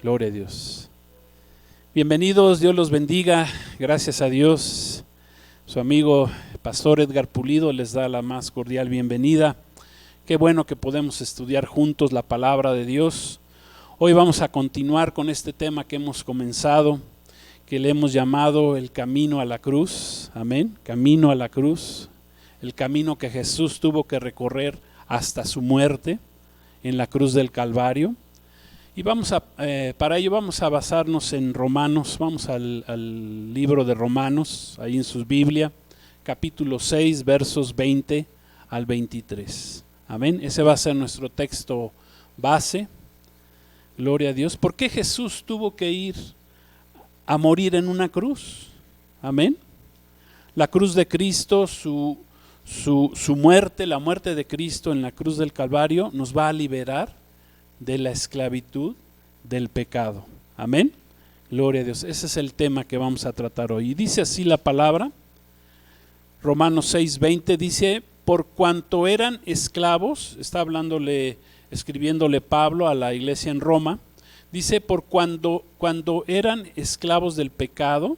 Gloria a Dios. Bienvenidos, Dios los bendiga. Gracias a Dios. Su amigo Pastor Edgar Pulido les da la más cordial bienvenida. Qué bueno que podemos estudiar juntos la palabra de Dios. Hoy vamos a continuar con este tema que hemos comenzado, que le hemos llamado el camino a la cruz. Amén. Camino a la cruz. El camino que Jesús tuvo que recorrer hasta su muerte en la cruz del Calvario. Y para ello vamos a basarnos en Romanos. Vamos al libro de Romanos, ahí en su Biblia, capítulo 6, versos 20 al 23. Amén. Ese va a ser nuestro texto base. Gloria a Dios. ¿Por qué Jesús tuvo que ir a morir en una cruz? Amén. La cruz de Cristo, su muerte, la muerte de Cristo en la cruz del Calvario, nos va a liberar de la esclavitud del pecado. Amén. Gloria a Dios. Ese es el tema que vamos a tratar hoy. Y dice así la palabra, Romanos 6:20, dice: por cuanto eran esclavos, está escribiéndole Pablo a la iglesia en Roma, dice: por cuando eran esclavos del pecado,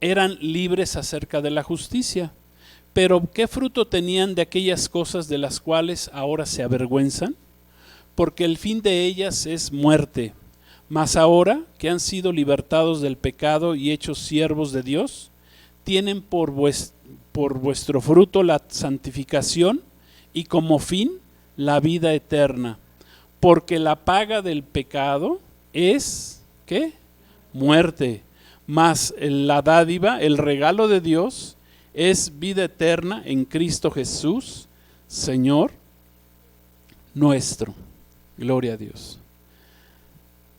eran libres acerca de la justicia. Pero ¿qué fruto tenían de aquellas cosas de las cuales ahora se avergüenzan? Porque el fin de ellas es muerte. Mas ahora que han sido libertados del pecado y hechos siervos de Dios, tienen por vuestro fruto la santificación y como fin la vida eterna. Porque la paga del pecado es, ¿qué? Muerte. Mas la dádiva, el regalo de Dios, es vida eterna en Cristo Jesús, Señor nuestro. Gloria a Dios.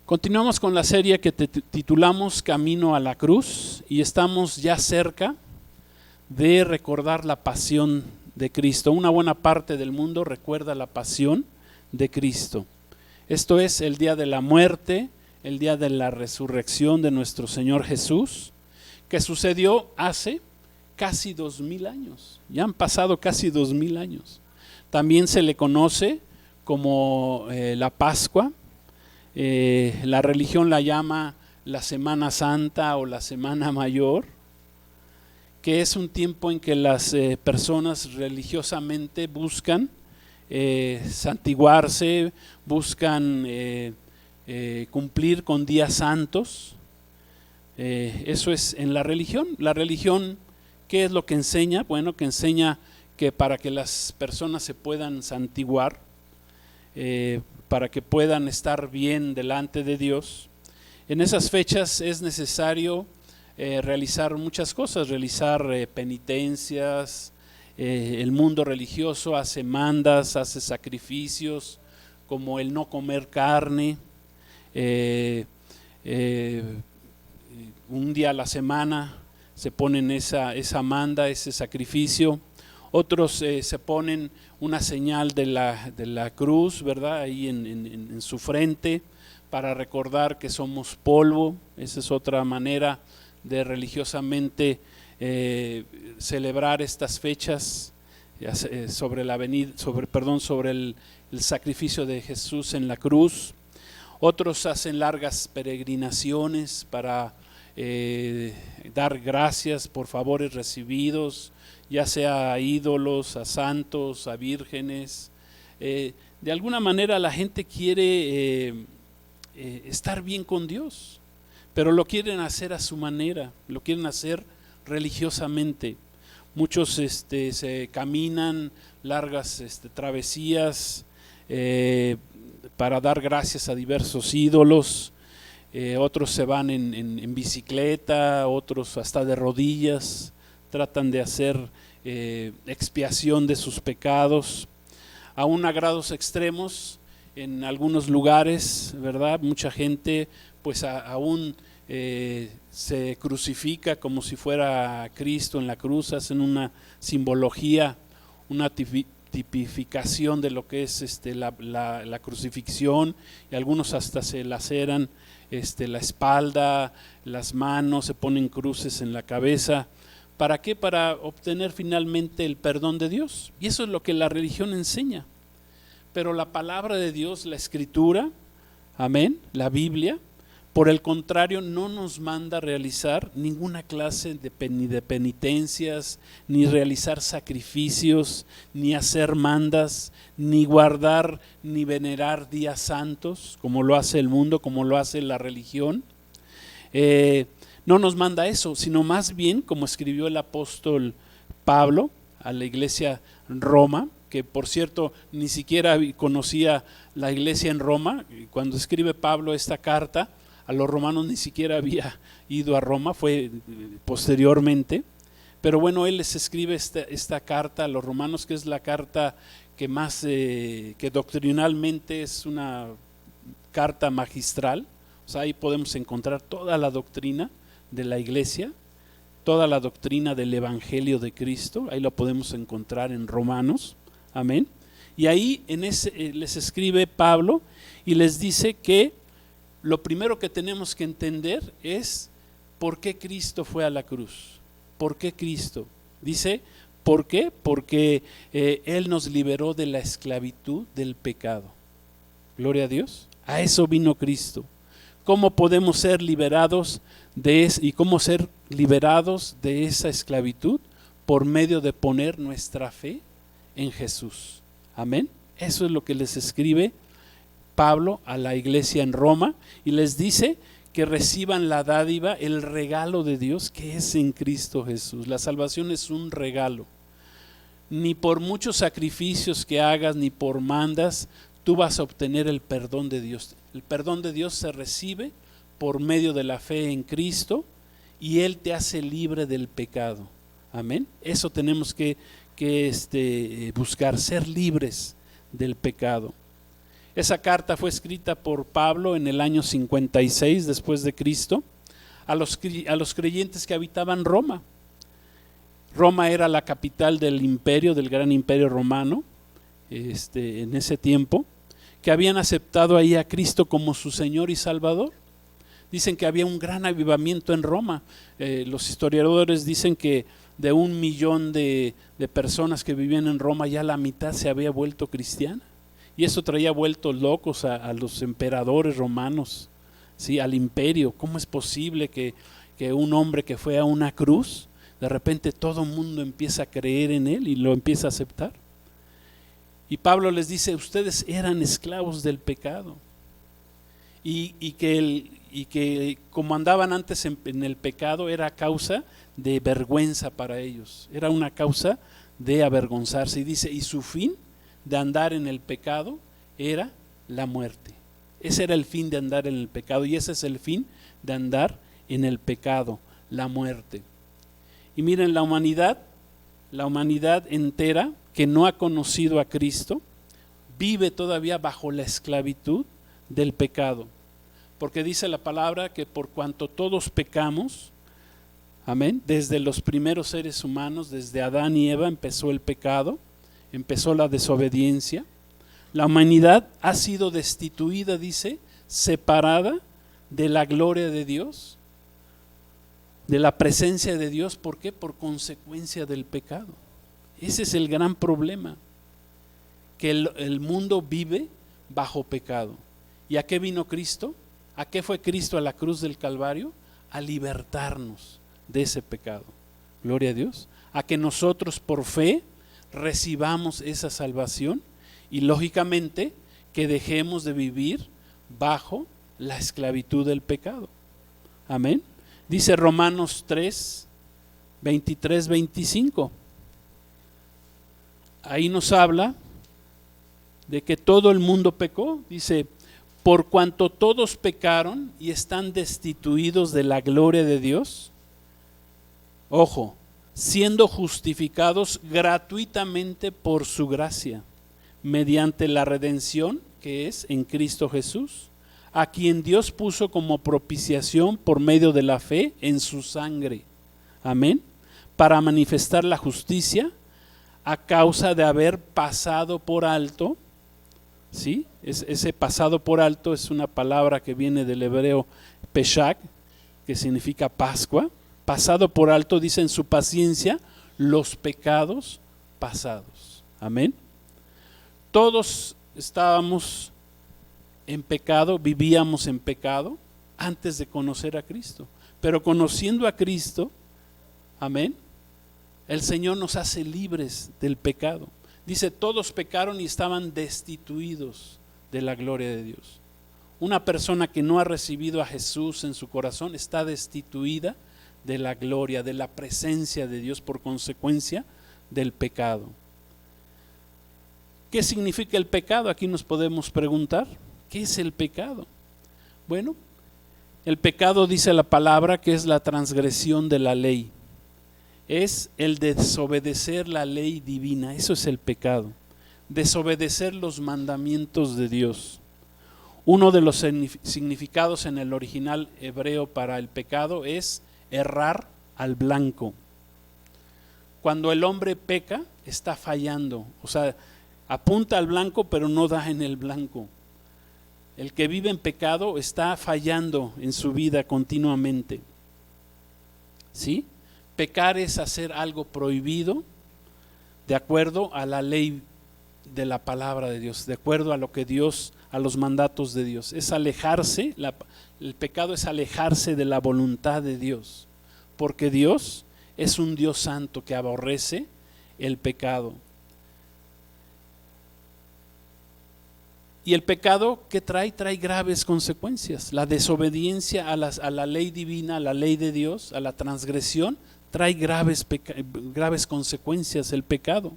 Continuamos con la serie que titulamos Camino a la Cruz y estamos ya cerca de recordar la pasión de Cristo. Una buena parte del mundo recuerda la pasión de Cristo. Esto es el día de la muerte, el día de la resurrección de nuestro Señor Jesús, que sucedió hace casi 2000 años. Ya han pasado casi 2000 años. También se le conoce como la Pascua. La religión la llama la Semana Santa o la Semana Mayor, que es un tiempo en que las personas religiosamente buscan santiguarse, buscan cumplir con días santos. Eso es en la religión. La religión, ¿qué es lo que enseña? Bueno, que enseña que para que las personas se puedan santiguar, para que puedan estar bien delante de Dios, en esas fechas es necesario realizar muchas cosas, realizar penitencias. El mundo religioso hace mandas, hace sacrificios, como el no comer carne, un día a la semana se ponen esa manda, ese sacrificio. Otros se ponen una señal de la cruz, ¿verdad? Ahí en su frente, para recordar que somos polvo. Esa es otra manera de religiosamente celebrar estas fechas sobre el sacrificio de Jesús en la cruz. Otros hacen largas peregrinaciones para dar gracias por favores recibidos, ya sea a ídolos, a santos, a vírgenes. De alguna manera la gente quiere estar bien con Dios, pero lo quieren hacer a su manera, lo quieren hacer religiosamente. Muchos se caminan largas travesías para dar gracias a diversos ídolos. Otros se van en bicicleta, otros hasta de rodillas, tratan de hacer expiación de sus pecados, aún a grados extremos. En algunos lugares, ¿verdad? Mucha gente pues aún se crucifica como si fuera Cristo en la cruz, hacen una simbología, una tipificación de lo que es la crucifixión, y algunos hasta se laceran la espalda, las manos, se ponen cruces en la cabeza. ¿Para qué? Para obtener finalmente el perdón de Dios. Y eso es lo que la religión enseña. Pero la palabra de Dios, la Escritura, amén, la Biblia. Por el contrario, no nos manda realizar ninguna clase ni de penitencias, ni realizar sacrificios, ni hacer mandas, ni guardar, ni venerar días santos, como lo hace el mundo, como lo hace la religión. No nos manda eso, sino más bien, como escribió el apóstol Pablo a la iglesia en Roma, que por cierto ni siquiera conocía la iglesia en Roma. Cuando escribe Pablo esta carta a los romanos, ni siquiera había ido a Roma, fue posteriormente. Pero bueno, él les escribe esta carta a los romanos, que es la carta que más, que doctrinalmente es una carta magistral. O sea, ahí podemos encontrar toda la doctrina de la iglesia, toda la doctrina del Evangelio de Cristo, ahí lo podemos encontrar en Romanos, amén. Y ahí les escribe Pablo y les dice que lo primero que tenemos que entender es por qué Cristo fue a la cruz. ¿Por qué Cristo? Dice, ¿por qué? Porque Él nos liberó de la esclavitud del pecado. Gloria a Dios. A eso vino Cristo. ¿Cómo podemos ser liberados y cómo ser liberados de esa esclavitud? Por medio de poner nuestra fe en Jesús. Amén. Eso es lo que les escribe Pablo a la iglesia en Roma y les dice que reciban la dádiva, el regalo de Dios que es en Cristo Jesús. La salvación es un regalo. Ni por muchos sacrificios que hagas, ni por mandas, tú vas a obtener el perdón de Dios. El perdón de Dios se recibe por medio de la fe en Cristo y Él te hace libre del pecado. Amén. Eso tenemos que buscar, ser libres del pecado. Esa carta fue escrita por Pablo en el año 56 después de Cristo a los creyentes que habitaban Roma. Roma era la capital del imperio, del gran imperio romano, en ese tiempo, que habían aceptado ahí a Cristo como su Señor y Salvador. Dicen que había un gran avivamiento en Roma. Los historiadores dicen que de 1 millón de personas que vivían en Roma, ya la mitad se había vuelto cristiana. Y eso traía vueltos locos a los emperadores romanos, ¿sí? Al imperio. ¿Cómo es posible que un hombre que fue a una cruz, de repente todo el mundo empieza a creer en él y lo empieza a aceptar? Y Pablo les dice, ustedes eran esclavos del pecado. Y que como andaban antes en el pecado era causa de vergüenza para ellos. Era una causa de avergonzarse. Y dice, y su fin de andar en el pecado era la muerte. Ese era el fin de andar en el pecado y ese es el fin de andar en el pecado, la muerte. Y miren, la humanidad entera que no ha conocido a Cristo vive todavía bajo la esclavitud del pecado, porque dice la palabra que por cuanto todos pecamos, amén, desde los primeros seres humanos, desde Adán y Eva empezó el pecado, empezó la desobediencia. La humanidad ha sido destituida, dice, separada de la gloria de Dios, de la presencia de Dios. ¿Por qué? Por consecuencia del pecado. Ese es el gran problema, que el mundo vive bajo pecado. ¿Y a qué vino Cristo? ¿A qué fue Cristo a la cruz del Calvario? A libertarnos de ese pecado. Gloria a Dios. A que nosotros por fe recibamos esa salvación y lógicamente que dejemos de vivir bajo la esclavitud del pecado. Amén. Dice Romanos 3, 23, 25. Ahí nos habla de que todo el mundo pecó. Dice, por cuanto todos pecaron y están destituidos de la gloria de Dios, ojo, siendo justificados gratuitamente por su gracia, mediante la redención que es en Cristo Jesús, a quien Dios puso como propiciación por medio de la fe en su sangre. Amén. Para manifestar la justicia a causa de haber pasado por alto, ¿sí? Ese pasado por alto es una palabra que viene del hebreo Peshach, que significa Pascua. Pasado por alto, dice en su paciencia, los pecados pasados. Amén. Todos estábamos en pecado, vivíamos en pecado antes de conocer a Cristo. Pero conociendo a Cristo, amén, el Señor nos hace libres del pecado. Dice, todos pecaron y estaban destituidos de la gloria de Dios. Una persona que no ha recibido a Jesús en su corazón está destituida de la gloria, de la presencia de Dios por consecuencia del pecado. ¿Qué significa el pecado? Aquí nos podemos preguntar, ¿qué es el pecado? Bueno, el pecado, dice la palabra, que es la transgresión de la ley. Es el desobedecer la ley divina, eso es el pecado. Desobedecer los mandamientos de Dios. Uno de los significados en el original hebreo para el pecado es errar al blanco. Cuando el hombre peca, está fallando, o sea, apunta al blanco pero no da en el blanco. El que vive en pecado está fallando en su vida continuamente. ¿Sí? Pecar es hacer algo prohibido de acuerdo a la ley de la palabra de Dios, de acuerdo a lo que Dios, a los mandatos de Dios. Es alejarse, el pecado es alejarse de la voluntad de Dios, porque Dios es un Dios santo que aborrece el pecado. Y el pecado, ¿qué trae? Trae graves consecuencias. La desobediencia a la ley divina, a la ley de Dios, a la transgresión, trae graves consecuencias el pecado.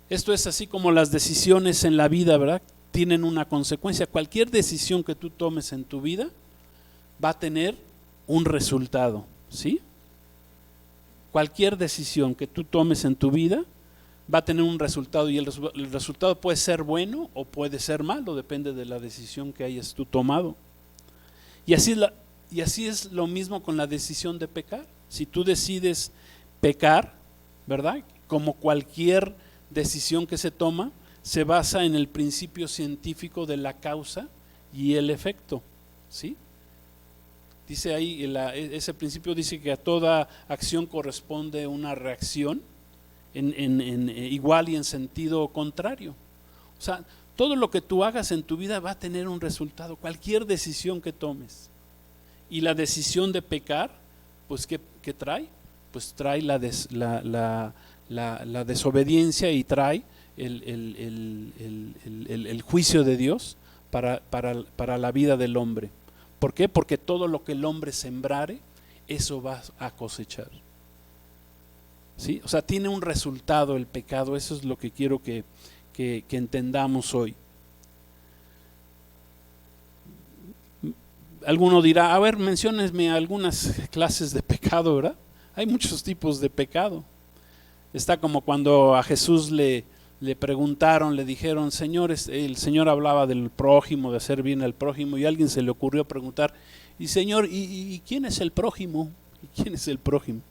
Esto es así como las decisiones en la vida, ¿verdad? Tienen una consecuencia. Cualquier decisión que tú tomes en tu vida va a tener un resultado, ¿sí? Cualquier decisión que tú tomes en tu vida va a tener un resultado, y el resultado puede ser bueno o puede ser malo, depende de la decisión que hayas tú tomado. Y así es lo mismo con la decisión de pecar. Si tú decides pecar, ¿verdad? Como cualquier decisión que se toma, se basa en el principio científico de la causa y el efecto, ¿sí? Dice ahí, ese principio dice que a toda acción corresponde una reacción en igual y en sentido contrario. O sea, todo lo que tú hagas en tu vida va a tener un resultado, cualquier decisión que tomes. Y la decisión de pecar, pues ¿qué trae? Pues trae la desobediencia y trae el juicio de Dios para la vida del hombre. ¿Por qué? Porque todo lo que el hombre sembrare, eso va a cosechar. ¿Sí? O sea, tiene un resultado el pecado. Eso es lo que quiero que entendamos hoy. Alguno dirá, a ver, menciónenme algunas clases de pecado, ¿verdad? Hay muchos tipos de pecado. Está como cuando a Jesús le preguntaron, le dijeron, Señor, el Señor hablaba del prójimo, de hacer bien al prójimo, y a alguien se le ocurrió preguntar, y Señor, ¿y quién es el prójimo? ¿Y quién es el prójimo?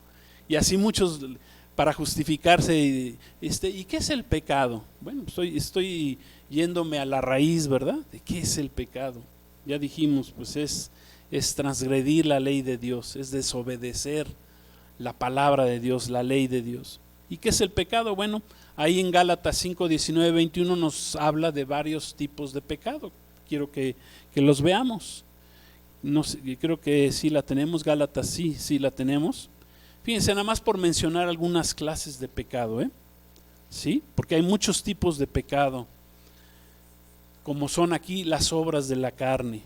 Y así muchos, para justificarse, ¿y qué es el pecado? Bueno, estoy yéndome a la raíz, ¿verdad? ¿De qué es el pecado? Ya dijimos, pues es transgredir la ley de Dios, es desobedecer la palabra de Dios, la ley de Dios. ¿Y qué es el pecado? Bueno, ahí en Gálatas 5, 19, 21 nos habla de varios tipos de pecado. Quiero que los veamos. No sé, creo que sí la tenemos, Gálatas sí la tenemos. Fíjense, nada más por mencionar algunas clases de pecado, ¿sí? Porque hay muchos tipos de pecado, como son aquí las obras de la carne.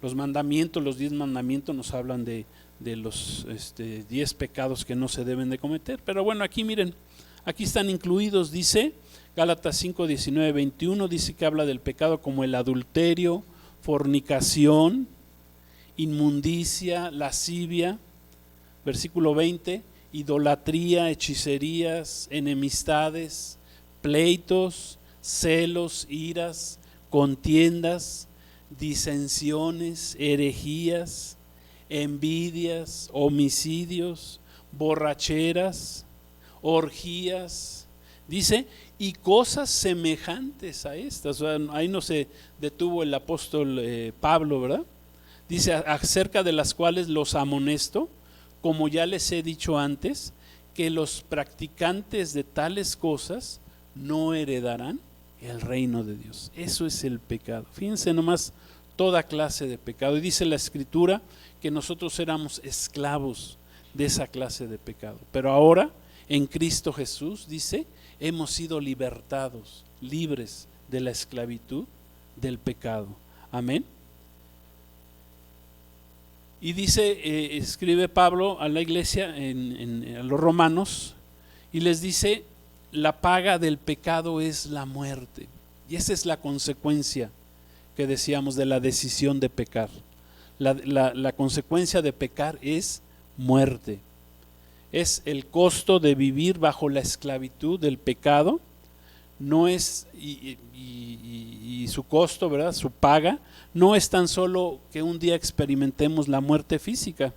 Los mandamientos, los 10 mandamientos nos hablan de los 10 pecados que no se deben de cometer. Pero bueno, aquí miren, aquí están incluidos, dice Gálatas 5, 19, 21, dice que habla del pecado como el adulterio, fornicación, inmundicia, lascivia. Versículo 20, idolatría, hechicerías, enemistades, pleitos, celos, iras, contiendas, disensiones, herejías, envidias, homicidios, borracheras, orgías, dice, y cosas semejantes a estas. O sea, ahí no se detuvo el apóstol Pablo, ¿verdad? Dice, acerca de las cuales los amonesto, como ya les he dicho antes, que los practicantes de tales cosas no heredarán el reino de Dios. Eso es el pecado. Fíjense nomás toda clase de pecado. Y dice la Escritura que nosotros éramos esclavos de esa clase de pecado. Pero ahora, en Cristo Jesús, dice, hemos sido libertados, libres de la esclavitud del pecado. Amén. Y dice, escribe Pablo a la iglesia, a los romanos, y les dice, la paga del pecado es la muerte. Y esa es la consecuencia que decíamos de la decisión de pecar. La consecuencia de pecar es muerte. Es el costo de vivir bajo la esclavitud del pecado. No es, y su costo, ¿verdad? Su paga, no es tan solo que un día experimentemos la muerte física,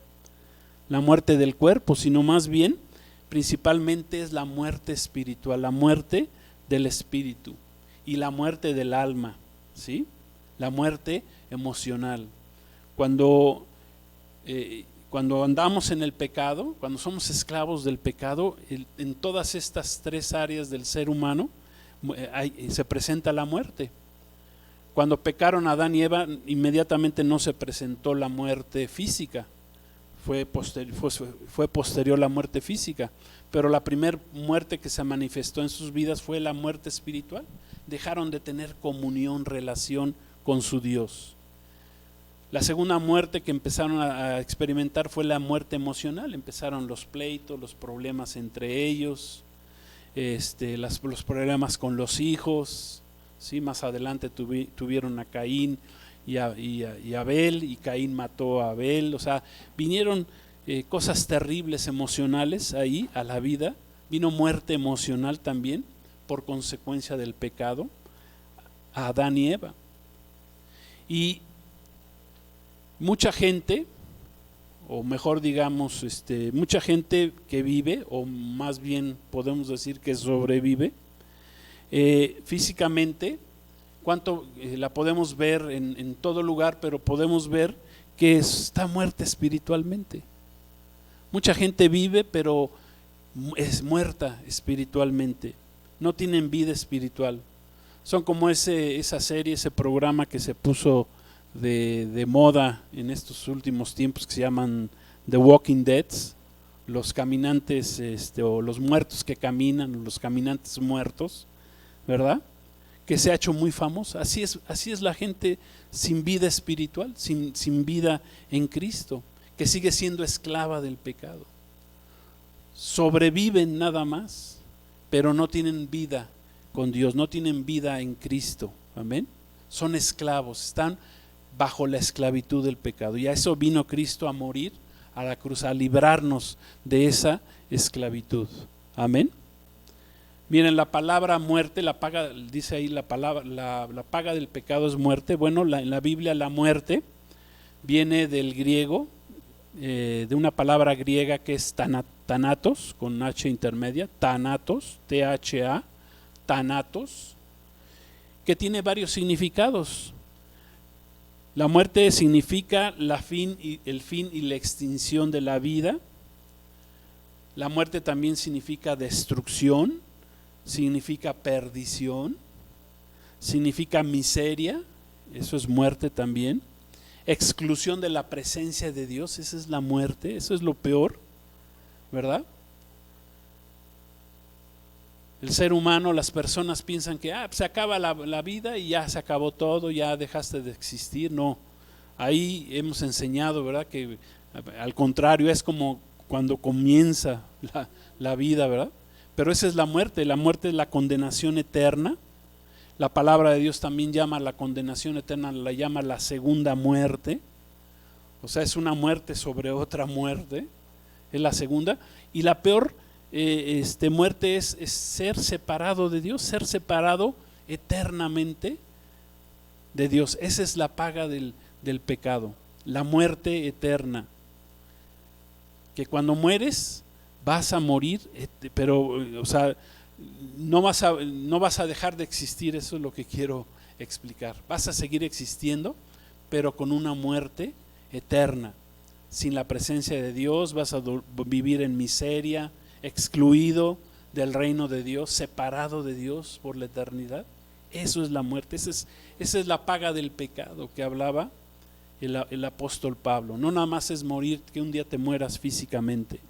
la muerte del cuerpo, sino más bien, principalmente es la muerte espiritual, la muerte del espíritu y la muerte del alma, ¿sí? La muerte emocional. Cuando andamos en el pecado, cuando somos esclavos del pecado, en todas estas tres áreas del ser humano, se presenta la muerte. Cuando pecaron Adán y Eva, inmediatamente no se presentó la muerte física, fue posterior la muerte física, pero la primera muerte que se manifestó en sus vidas fue la muerte espiritual. Dejaron de tener comunión, relación con su Dios. La segunda muerte que empezaron a experimentar fue la muerte emocional. Empezaron los pleitos, los problemas entre ellos, los problemas con los hijos, ¿sí? Más adelante tuvieron a Caín y Abel, y Caín mató a Abel. O sea, vinieron cosas terribles emocionales ahí a la vida. Vino muerte emocional también por consecuencia del pecado a Adán y Eva. Y mucha gente, o mejor digamos, mucha gente que vive, o más bien podemos decir que sobrevive, físicamente, la podemos ver en todo lugar, pero podemos ver que está muerta espiritualmente. Mucha gente vive, pero es muerta espiritualmente, no tienen vida espiritual. Son como esa serie, ese programa que se puso de moda en estos últimos tiempos, que se llaman The Walking Dead, los caminantes, o los muertos que caminan, los caminantes muertos, ¿verdad? Que se ha hecho muy famosa. Así es la gente sin vida espiritual, sin vida en Cristo, que sigue siendo esclava del pecado. Sobreviven nada más, pero no tienen vida con Dios, no tienen vida en Cristo. Amén. Son esclavos, están bajo la esclavitud del pecado. Y a eso vino Cristo, a morir a la cruz, a librarnos de esa esclavitud. Amén. Miren, la palabra muerte, la paga, dice ahí la paga del pecado es muerte. Bueno, en la Biblia la muerte viene del griego, de una palabra griega que es thanatos, con H intermedia, thanatos, T-H-A, thanatos, que tiene varios significados. La muerte significa el fin y la extinción de la vida. La muerte también significa destrucción, significa perdición, significa miseria, eso es muerte también. Exclusión de la presencia de Dios, esa es la muerte, eso es lo peor, ¿verdad? El ser humano, las personas piensan que se acaba la vida y ya se acabó todo, ya dejaste de existir. No, ahí hemos enseñado, ¿verdad? Que al contrario, es como cuando comienza la vida, ¿verdad? Pero esa es la muerte es la condenación eterna. La palabra de Dios también llama a la condenación eterna, la llama la segunda muerte. O sea, es una muerte sobre otra muerte, es la segunda. Y la peor muerte es ser separado de Dios, ser separado eternamente de Dios. Esa es la paga del pecado, la muerte eterna. Que cuando mueres vas a morir, pero o sea, no vas a dejar de existir, eso es lo que quiero explicar. Vas a seguir existiendo, pero con una muerte eterna, sin la presencia de Dios. Vas a vivir en miseria, excluido del reino de Dios, separado de Dios por la eternidad. Eso es la muerte, esa es la paga del pecado que hablaba el apóstol Pablo. No nada más es morir, que un día te mueras físicamente,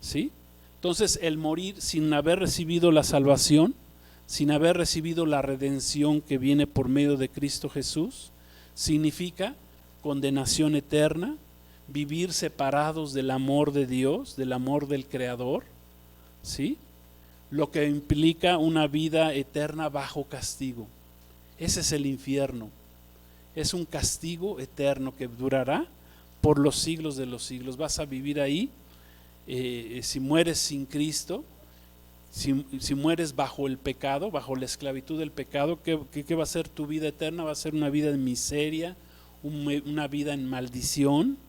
¿sí? Entonces el morir sin haber recibido la salvación, sin haber recibido la redención que viene por medio de Cristo Jesús, significa condenación eterna, vivir separados del amor de Dios, del amor del Creador, ¿sí? Lo que implica una vida eterna bajo castigo. Ese es el infierno. Es un castigo eterno que durará por los siglos de los siglos. Vas a vivir ahí, si mueres sin Cristo, si mueres bajo el pecado, bajo la esclavitud del pecado, ¿qué va a ser tu vida eterna? Va a ser una vida en miseria, una vida en maldición,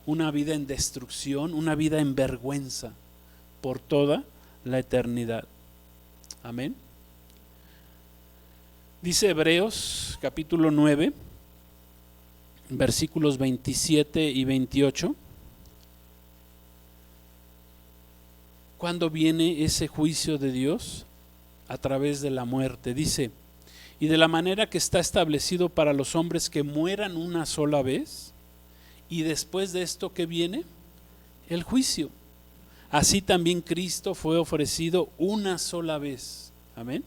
una vida en destrucción, una vida en vergüenza por toda la eternidad. Amén. Dice Hebreos capítulo 9, versículos 27 y 28. ¿Cuándo viene ese juicio de Dios? A través de la muerte. Dice: y de la manera que está establecido para los hombres que mueran una sola vez, y después de esto, ¿qué viene? El juicio. Así también Cristo fue ofrecido una sola vez. Amén.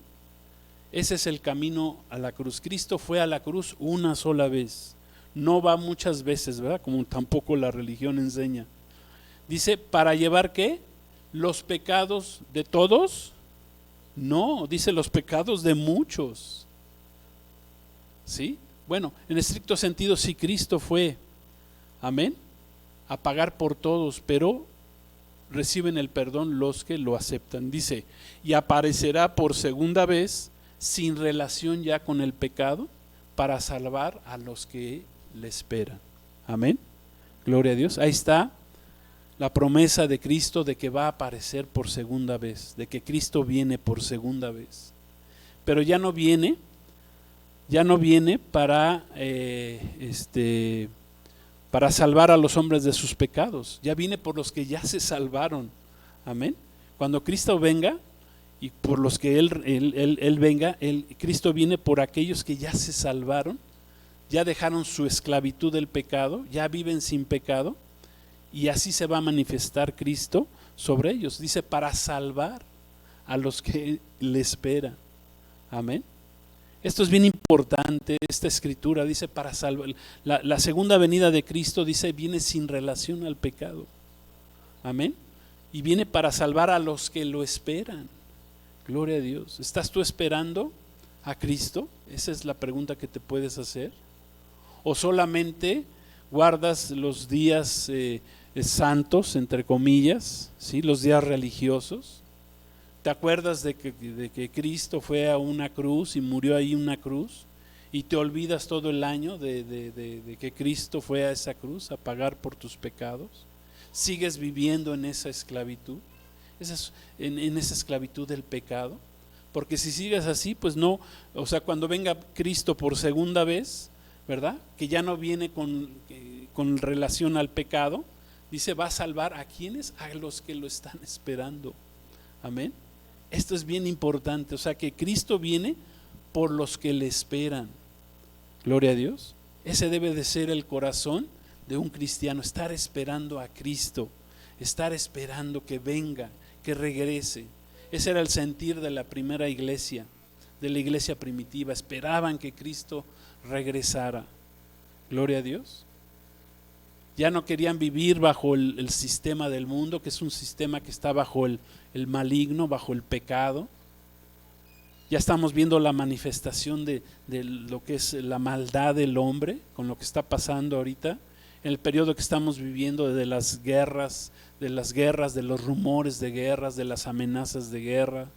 Ese es el camino a la cruz. Cristo fue a la cruz una sola vez. No va muchas veces, ¿verdad? Como tampoco la religión enseña. Dice, ¿para llevar qué? ¿Los pecados de todos? No, dice los pecados de muchos. ¿Sí? Bueno, en estricto sentido sí, Cristo fue, amén, a pagar por todos, pero reciben el perdón los que lo aceptan. Dice, y aparecerá por segunda vez sin relación ya con el pecado para salvar a los que le esperan. Amén. Gloria a Dios. Ahí está la promesa de Cristo de que va a aparecer por segunda vez, de que Cristo viene por segunda vez. Pero ya no viene para salvar a los hombres de sus pecados, ya viene por los que ya se salvaron. Amén. Cuando Cristo venga, y por los que Él venga, Cristo viene por aquellos que ya se salvaron, ya dejaron su esclavitud del pecado, ya viven sin pecado, y así se va a manifestar Cristo sobre ellos. Dice, para salvar a los que le esperan. Amén. Esto es bien importante, esta escritura dice para salvar. La segunda venida de Cristo, dice, viene sin relación al pecado. Amén. Y viene para salvar a los que lo esperan. Gloria a Dios. ¿Estás tú esperando a Cristo? Esa es la pregunta que te puedes hacer. ¿O solamente guardas los días santos, entre comillas, ¿sí? Los días religiosos? ¿Te acuerdas de que Cristo fue a una cruz y murió ahí en una cruz? Y te olvidas todo el año de que Cristo fue a esa cruz a pagar por tus pecados. ¿Sigues viviendo en esa esclavitud? En esa esclavitud del pecado. Porque si sigues así, pues no, o sea, cuando venga Cristo por segunda vez, ¿verdad? Que ya no viene con relación al pecado, dice, va a salvar a quienes, a los que lo están esperando. Amén. Esto es bien importante, o sea que Cristo viene por los que le esperan. Gloria a Dios. Ese debe de ser el corazón de un cristiano, estar esperando a Cristo, estar esperando que venga, que regrese. Ese era el sentir de la primera iglesia, de la iglesia primitiva. Esperaban que Cristo regresara. Gloria a Dios. Ya no querían vivir bajo el sistema del mundo, que es un sistema que está bajo el maligno, bajo el pecado. Ya estamos viendo la manifestación de lo que es la maldad del hombre, con lo que está pasando ahorita, en el periodo que estamos viviendo de las guerras, de los rumores de guerras, de las amenazas de guerra,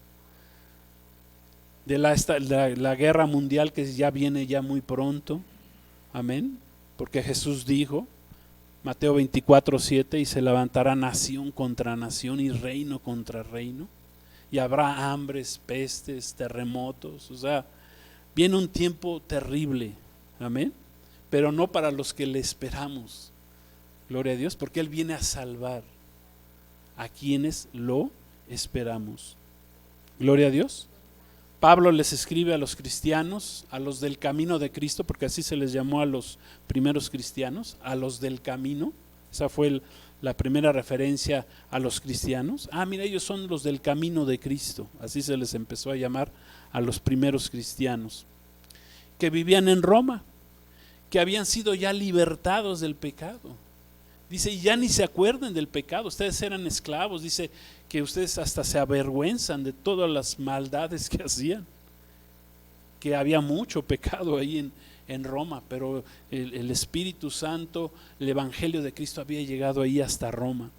de la guerra mundial que ya viene ya muy pronto. Amén. Porque Jesús dijo, Mateo 24:7, y se levantará nación contra nación y reino contra reino, y habrá hambres, pestes, terremotos. O sea, viene un tiempo terrible. Amén. Pero no para los que le esperamos. Gloria a Dios, porque Él viene a salvar a quienes lo esperamos. Gloria a Dios. Pablo les escribe a los cristianos, a los del camino de Cristo, porque así se les llamó a los primeros cristianos, a los del camino. Esa fue la primera referencia a los cristianos. Mira, ellos son los del camino de Cristo. Así se les empezó a llamar a los primeros cristianos, que vivían en Roma, que habían sido ya libertados del pecado. Dice, y ya ni se acuerden del pecado, ustedes eran esclavos, dice que ustedes hasta se avergüenzan de todas las maldades que hacían, que había mucho pecado ahí en Roma, pero el Espíritu Santo, el Evangelio de Cristo había llegado ahí hasta Roma.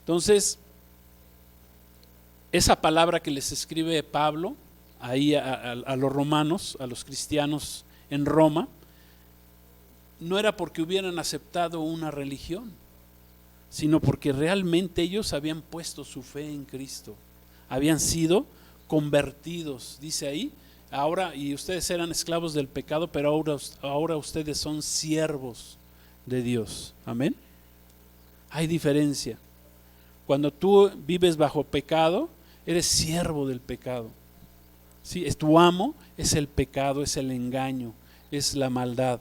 Entonces, esa palabra que les escribe Pablo ahí a los romanos, a los cristianos en Roma, no era porque hubieran aceptado una religión, sino porque realmente ellos habían puesto su fe en Cristo, habían sido convertidos, dice ahí, ahora, y ustedes eran esclavos del pecado, pero ahora ustedes son siervos de Dios. Amén. Hay diferencia. Cuando tú vives bajo pecado, eres siervo del pecado. ¿Sí? Tu amo es el pecado, es el engaño, es la maldad.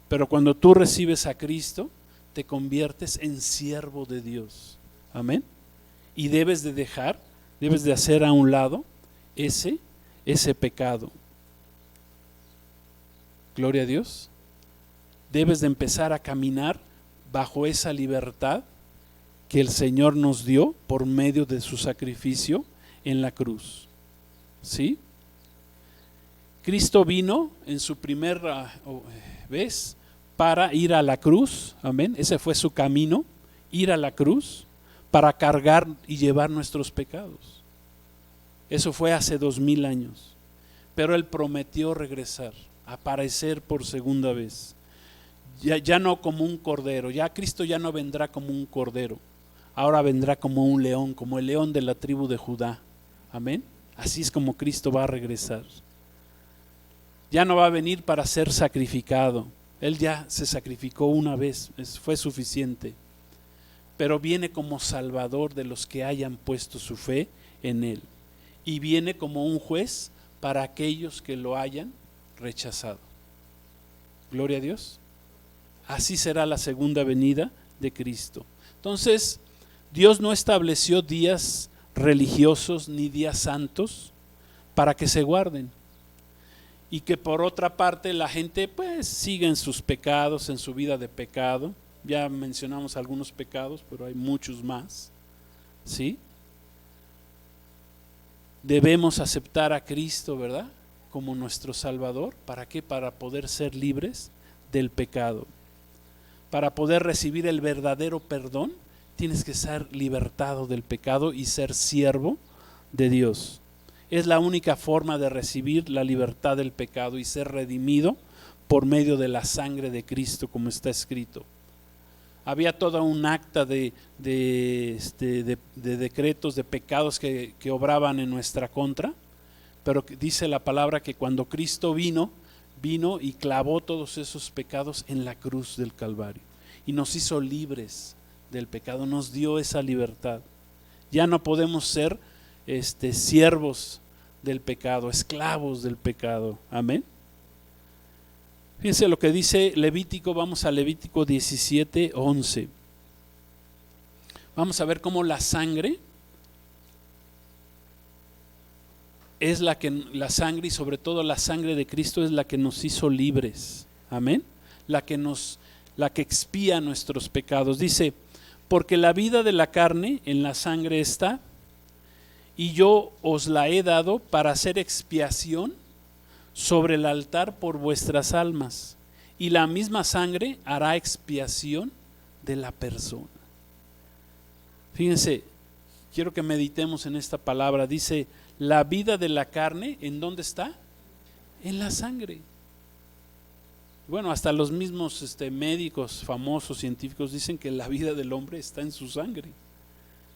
Pero cuando tú recibes a Cristo, te conviertes en siervo de Dios. Amén. Y debes de hacer a un lado ese pecado. Gloria a Dios. Debes de empezar a caminar bajo esa libertad que el Señor nos dio por medio de su sacrificio en la cruz. ¿Sí? Cristo vino en su primera vez para ir a la cruz, amén, ese fue su camino, ir a la cruz para cargar y llevar nuestros pecados. Eso fue hace 2000 años, pero Él prometió regresar, aparecer por segunda vez, ya no como un cordero, ya Cristo ya no vendrá como un cordero, ahora vendrá como un león, como el león de la tribu de Judá, amén, así es como Cristo va a regresar. Ya no va a venir para ser sacrificado, Él ya se sacrificó una vez, fue suficiente, pero viene como Salvador de los que hayan puesto su fe en Él, y viene como un juez para aquellos que lo hayan rechazado. Gloria a Dios. Así será la segunda venida de Cristo. Entonces, Dios no estableció días religiosos ni días santos para que se guarden. Y que por otra parte la gente pues sigue en sus pecados, en su vida de pecado. Ya mencionamos algunos pecados, pero hay muchos más. ¿Sí? Debemos aceptar a Cristo, ¿verdad? Como nuestro Salvador. ¿Para qué? Para poder ser libres del pecado. Para poder recibir el verdadero perdón, tienes que ser libertado del pecado y ser siervo de Dios. Es la única forma de recibir la libertad del pecado y ser redimido por medio de la sangre de Cristo, como está escrito. Había toda un acta de decretos, de pecados que obraban en nuestra contra, pero dice la palabra que cuando Cristo vino y clavó todos esos pecados en la cruz del Calvario y nos hizo libres del pecado, nos dio esa libertad. Ya no podemos ser siervos del pecado, esclavos del pecado. Amén. Fíjense lo que dice Levítico, vamos a Levítico 17:11. Vamos a ver cómo la sangre es la sangre y sobre todo la sangre de Cristo es la que nos hizo libres. Amén. La que expía nuestros pecados. Dice, porque la vida de la carne en la sangre está, y yo os la he dado para hacer expiación sobre el altar por vuestras almas, y la misma sangre hará expiación de la persona. Fíjense, quiero que meditemos en esta palabra. Dice, la vida de la carne, ¿en dónde está? En la sangre. Bueno, hasta los mismos médicos famosos, científicos, dicen que la vida del hombre está en su sangre.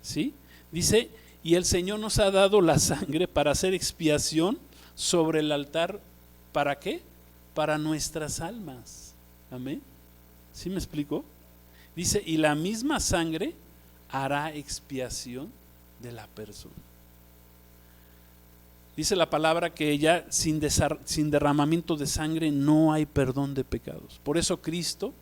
¿Sí? Dice, y el Señor nos ha dado la sangre para hacer expiación sobre el altar. ¿Para qué? Para nuestras almas. Amén. ¿Sí me explico? Dice, y la misma sangre hará expiación de la persona. Dice la palabra que ya sin derramamiento de sangre no hay perdón de pecados. Por eso Cristo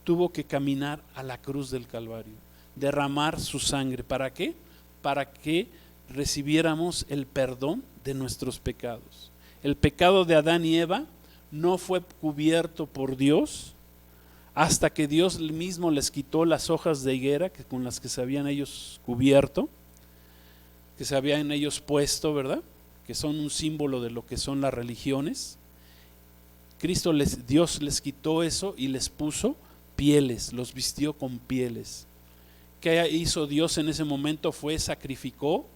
tuvo que caminar a la cruz del Calvario, derramar su sangre. ¿Para qué? Para que recibiéramos el perdón de nuestros pecados. El pecado de Adán y Eva no fue cubierto por Dios hasta que Dios mismo les quitó las hojas de higuera con las que se habían ellos cubierto, que se habían ellos puesto, ¿verdad? Que son un símbolo de lo que son las religiones. Dios les quitó eso y les puso pieles, los vistió con pieles. ¿Qué hizo Dios en ese momento? Sacrificó,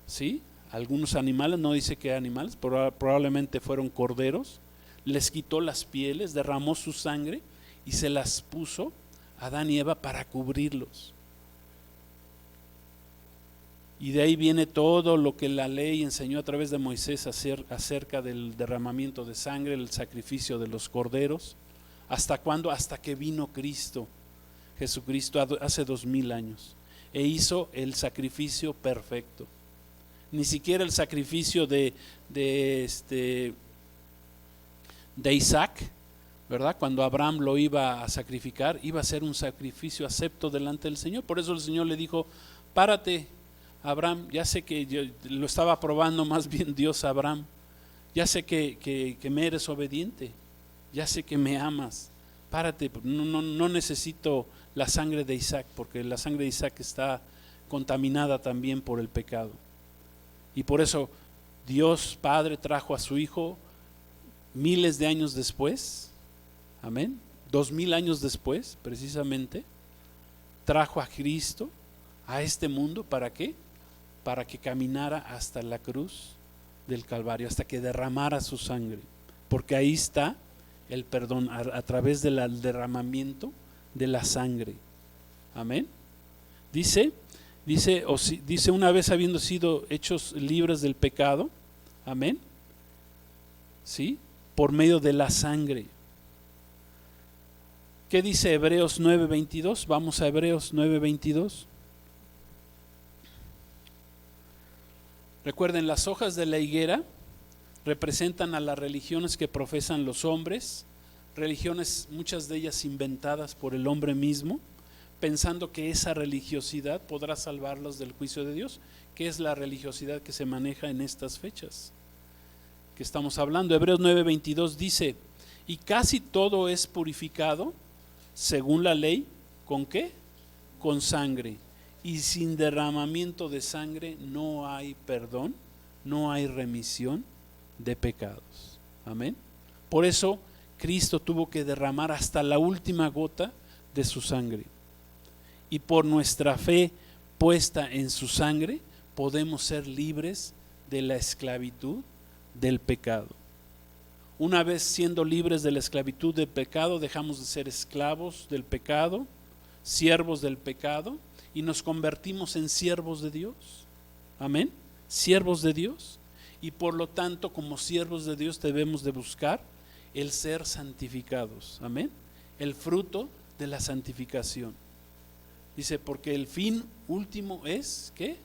¿sí?, algunos animales, no dice qué animales, probablemente fueron corderos, les quitó las pieles, derramó su sangre y se las puso a Adán y Eva para cubrirlos. Y de ahí viene todo lo que la ley enseñó a través de Moisés acerca del derramamiento de sangre, el sacrificio de los corderos. ¿Hasta cuándo? Hasta que vino Cristo, Jesucristo, hace 2000 años, e hizo el sacrificio perfecto. Ni siquiera el sacrificio de Isaac, ¿verdad? Cuando Abraham lo iba a sacrificar, iba a ser un sacrificio acepto delante del Señor. Por eso el Señor le dijo: párate, Abraham, ya sé que yo lo estaba probando más bien Dios a Abraham, ya sé que me eres obediente, ya sé que me amas, párate, no necesito la sangre de Isaac, porque la sangre de Isaac está contaminada también por el pecado. Y por eso Dios Padre trajo a su Hijo miles de años después, amén, 2000 años después precisamente, trajo a Cristo a este mundo. ¿Para qué? Para que caminara hasta la cruz del Calvario, hasta que derramara su sangre, porque ahí está el perdón, a través del derramamiento de la sangre. Amén. Dice, una vez habiendo sido hechos libres del pecado, amén, ¿sí?, por medio de la sangre. ¿Qué dice Hebreos 9:22? Vamos a Hebreos 9:22. Recuerden, las hojas de la higuera representan a las religiones que profesan los hombres, religiones muchas de ellas inventadas por el hombre mismo, pensando que esa religiosidad podrá salvarlos del juicio de Dios, que es la religiosidad que se maneja en estas fechas que estamos hablando. Hebreos 9:22 dice: y casi todo es purificado según la ley, ¿con qué? Con sangre. Y sin derramamiento de sangre no hay perdón, no hay remisión de pecados. Amén. Por eso Cristo tuvo que derramar hasta la última gota de su sangre. Y por nuestra fe puesta en su sangre podemos ser libres de la esclavitud del pecado. Una vez siendo libres de la esclavitud del pecado, dejamos de ser esclavos del pecado, siervos del pecado, y nos convertimos en siervos de Dios. Amén. Siervos de Dios. Y por lo tanto, como siervos de Dios, debemos de buscar el ser santificados. Amén. El fruto de la santificación. Dice, porque el fin último es, ¿qué?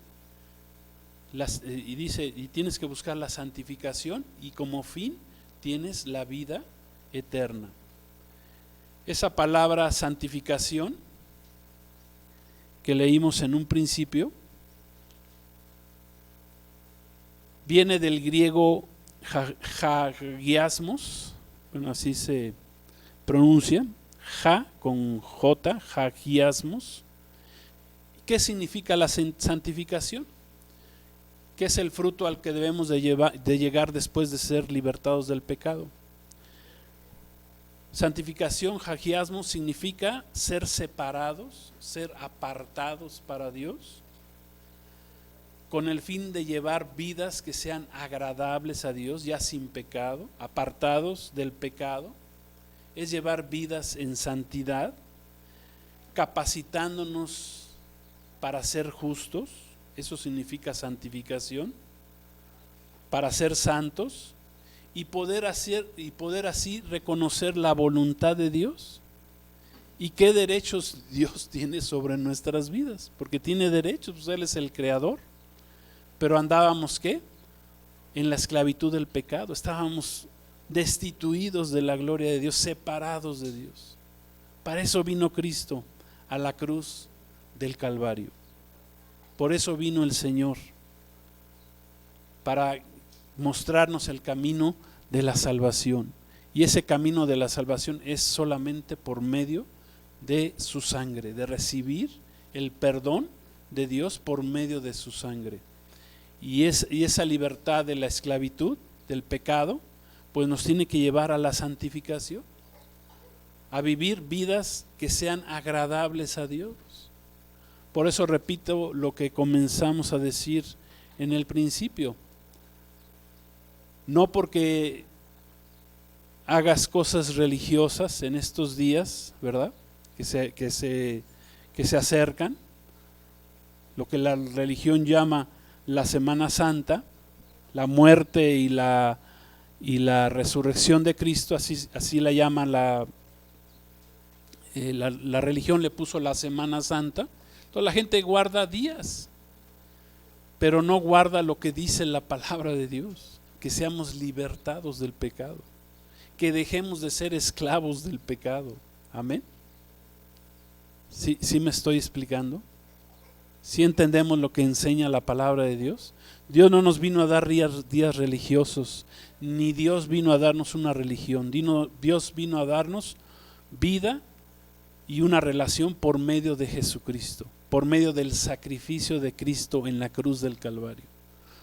Y dice, y tienes que buscar la santificación, y como fin tienes la vida eterna. Esa palabra santificación que leímos en un principio viene del griego hagiasmos, bueno, así se pronuncia, con J, hagiasmos. ¿Qué significa la santificación? ¿Qué es el fruto al que debemos de llegar después de ser libertados del pecado? Santificación, hagiasmos, significa ser separados, ser apartados para Dios, con el fin de llevar vidas que sean agradables a Dios, ya sin pecado, apartados del pecado. Es llevar vidas en santidad, capacitándonos para ser justos. Eso significa santificación, para ser santos y poder así reconocer la voluntad de Dios y qué derechos Dios tiene sobre nuestras vidas, porque tiene derechos, pues Él es el creador. Pero andábamos, ¿qué? en la esclavitud del pecado, estábamos destituidos de la gloria de Dios, separados de Dios. Para eso vino Cristo a la cruz del Calvario. Por eso vino el Señor, para mostrarnos el camino de la salvación. Y ese camino de la salvación es solamente por medio de su sangre, de recibir el perdón de Dios por medio de su sangre. Y esa libertad de la esclavitud, del pecado, pues nos tiene que llevar a la santificación, a vivir vidas que sean agradables a Dios. Por eso repito lo que comenzamos a decir en el principio. No porque hagas cosas religiosas en estos días, ¿verdad? Que se acercan, lo que la religión llama la Semana Santa, la muerte y la resurrección de Cristo, así la llama la religión, le puso la Semana Santa. Entonces la gente guarda días, pero no guarda lo que dice la palabra de Dios, que seamos libertados del pecado, que dejemos de ser esclavos del pecado. Amén. ¿Sí me estoy explicando? ¿Sí entendemos lo que enseña la palabra de Dios? Dios no nos vino a dar días religiosos, ni Dios vino a darnos una religión. Dios vino a darnos vida y una relación por medio de Jesucristo, por medio del sacrificio de Cristo en la cruz del Calvario.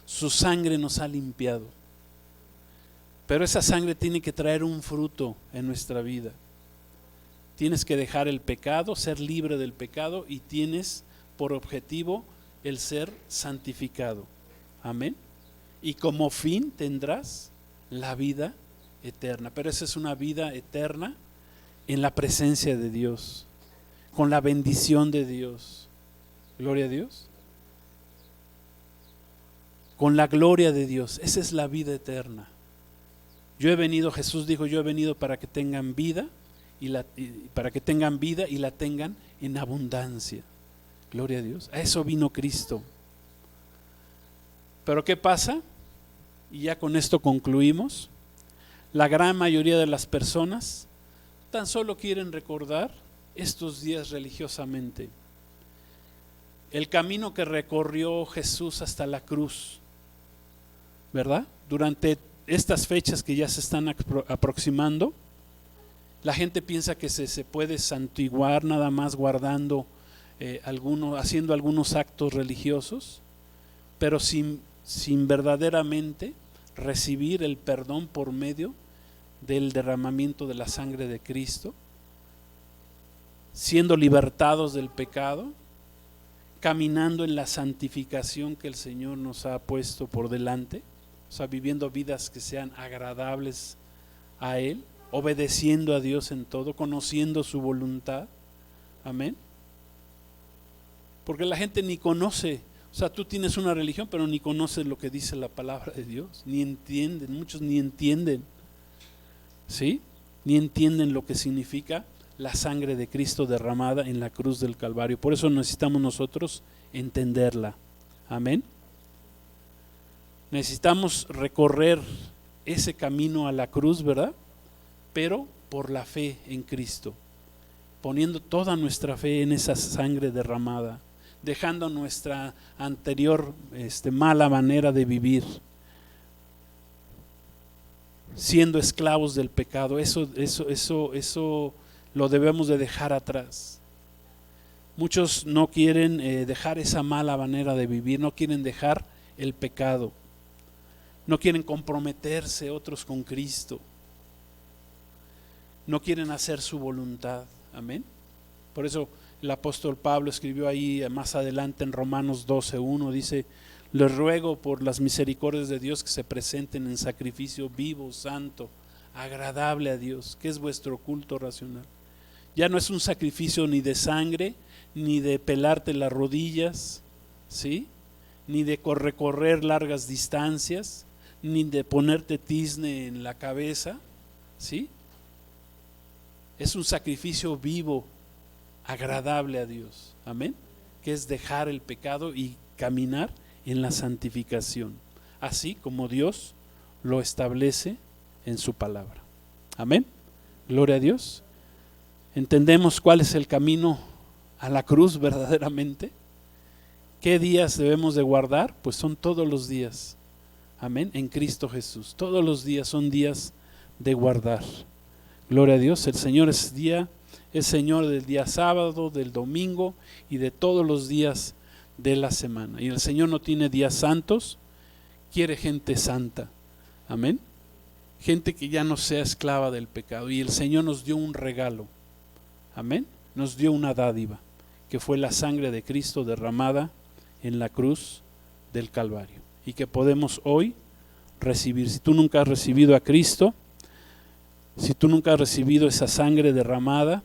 Su sangre nos ha limpiado, pero esa sangre tiene que traer un fruto en nuestra vida. Tienes que dejar el pecado, ser libre del pecado, y tienes por objetivo el ser santificado. Amén. Y como fin tendrás la vida eterna, pero esa es una vida eterna en la presencia de Dios, con la bendición de Dios. Gloria a Dios. Con la gloria de Dios, esa es la vida eterna. Jesús dijo, yo he venido para que tengan vida y la tengan en abundancia. Gloria a Dios. A eso vino Cristo. Pero ¿qué pasa? Y ya con esto concluimos. La gran mayoría de las personas tan solo quieren recordar estos días religiosamente. El camino que recorrió Jesús hasta la cruz, ¿verdad? Durante estas fechas que ya se están aproximando, la gente piensa que se puede santiguar nada más guardando haciendo algunos actos religiosos, pero sin verdaderamente recibir el perdón por medio del derramamiento de la sangre de Cristo, siendo libertados del pecado, caminando en la santificación que el Señor nos ha puesto por delante, o sea, viviendo vidas que sean agradables a Él, obedeciendo a Dios en todo, conociendo su voluntad. Amén. Porque la gente ni conoce, o sea, tú tienes una religión, pero ni conoces lo que dice la palabra de Dios, ni entienden, muchos ni entienden, ¿sí? Ni entienden lo que significa la sangre de Cristo derramada en la cruz del Calvario. Por eso necesitamos nosotros entenderla. Amén. Necesitamos recorrer ese camino a la cruz, ¿verdad? Pero por la fe en Cristo, poniendo toda nuestra fe en esa sangre derramada, dejando nuestra anterior mala manera de vivir, siendo esclavos del pecado. Eso lo debemos de dejar atrás. Muchos no quieren dejar esa mala manera de vivir, no quieren dejar el pecado, no quieren comprometerse otros con Cristo, no quieren hacer su voluntad. Amén. Por eso el apóstol Pablo escribió ahí más adelante en Romanos 12:1, dice: les ruego por las misericordias de Dios que se presenten en sacrificio vivo, santo, agradable a Dios, que es vuestro culto racional. Ya no es un sacrificio ni de sangre, ni de pelarte las rodillas, ¿sí? Ni de recorrer largas distancias, ni de ponerte tizne en la cabeza, ¿sí? Es un sacrificio vivo, agradable a Dios. Amén. Que es dejar el pecado y caminar en la santificación. así como Dios lo establece en su palabra. Amén. Gloria a Dios. ¿Entendemos cuál es el camino a la cruz verdaderamente? ¿Qué días debemos de guardar? Pues son todos los días. Amén. En Cristo Jesús. Todos los días son días de guardar. Gloria a Dios. El Señor es Señor del día sábado, del domingo y de todos los días de la semana. Y el Señor no tiene días santos, quiere gente santa. Amén. Gente que ya no sea esclava del pecado. Y el Señor nos dio un regalo. Amén. Nos dio una dádiva, que fue la sangre de Cristo derramada en la cruz del Calvario. Y que podemos hoy recibir. Si tú nunca has recibido a Cristo, si tú nunca has recibido esa sangre derramada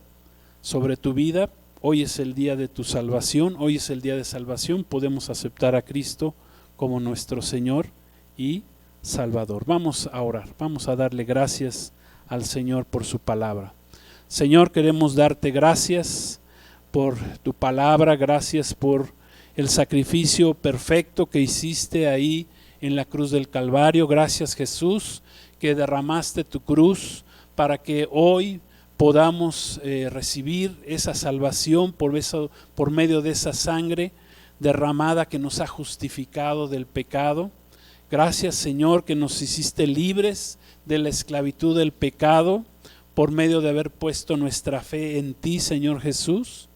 sobre tu vida, hoy es el día de tu salvación, hoy es el día de salvación, podemos aceptar a Cristo como nuestro Señor y Salvador. Vamos a orar, vamos a darle gracias al Señor por su palabra. Señor, queremos darte gracias por tu palabra, gracias por el sacrificio perfecto que hiciste ahí en la cruz del Calvario. Gracias, Jesús, que derramaste tu cruz para que hoy podamos recibir esa salvación por medio de esa sangre derramada que nos ha justificado del pecado. Gracias, Señor, que nos hiciste libres de la esclavitud del pecado por medio de haber puesto nuestra fe en ti, Señor Jesús.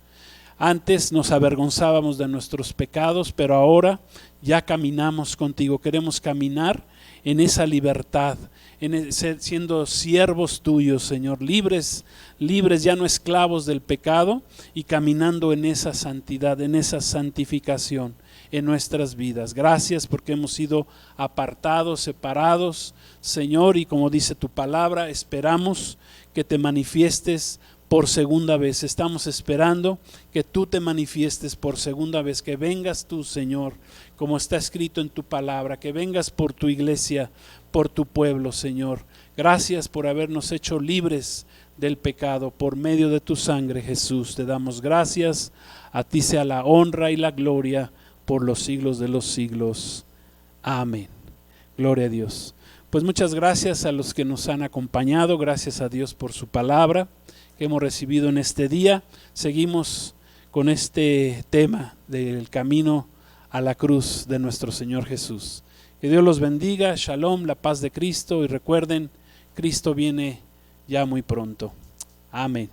Antes nos avergonzábamos de nuestros pecados, pero ahora ya caminamos contigo. Queremos caminar en esa libertad, siendo siervos tuyos, Señor, libres, ya no esclavos del pecado, y caminando en esa santidad, en esa santificación en nuestras vidas. Gracias porque hemos sido apartados, separados, Señor, y como dice tu palabra, esperamos que te manifiestes por segunda vez. Estamos esperando que tú te manifiestes por segunda vez, que vengas tú, Señor, como está escrito en tu palabra, que vengas por tu iglesia, por tu pueblo, Señor. Gracias por habernos hecho libres del pecado por medio de tu sangre, Jesús. Te damos gracias. A ti sea la honra y la gloria por los siglos de los siglos. Amén. Gloria a Dios. Pues muchas gracias a los que nos han acompañado. Gracias a Dios por su palabra que hemos recibido en este día. Seguimos con este tema del camino a la cruz de nuestro Señor Jesús. Que Dios los bendiga. Shalom, la paz de Cristo. Y recuerden, Cristo viene ya muy pronto. Amén.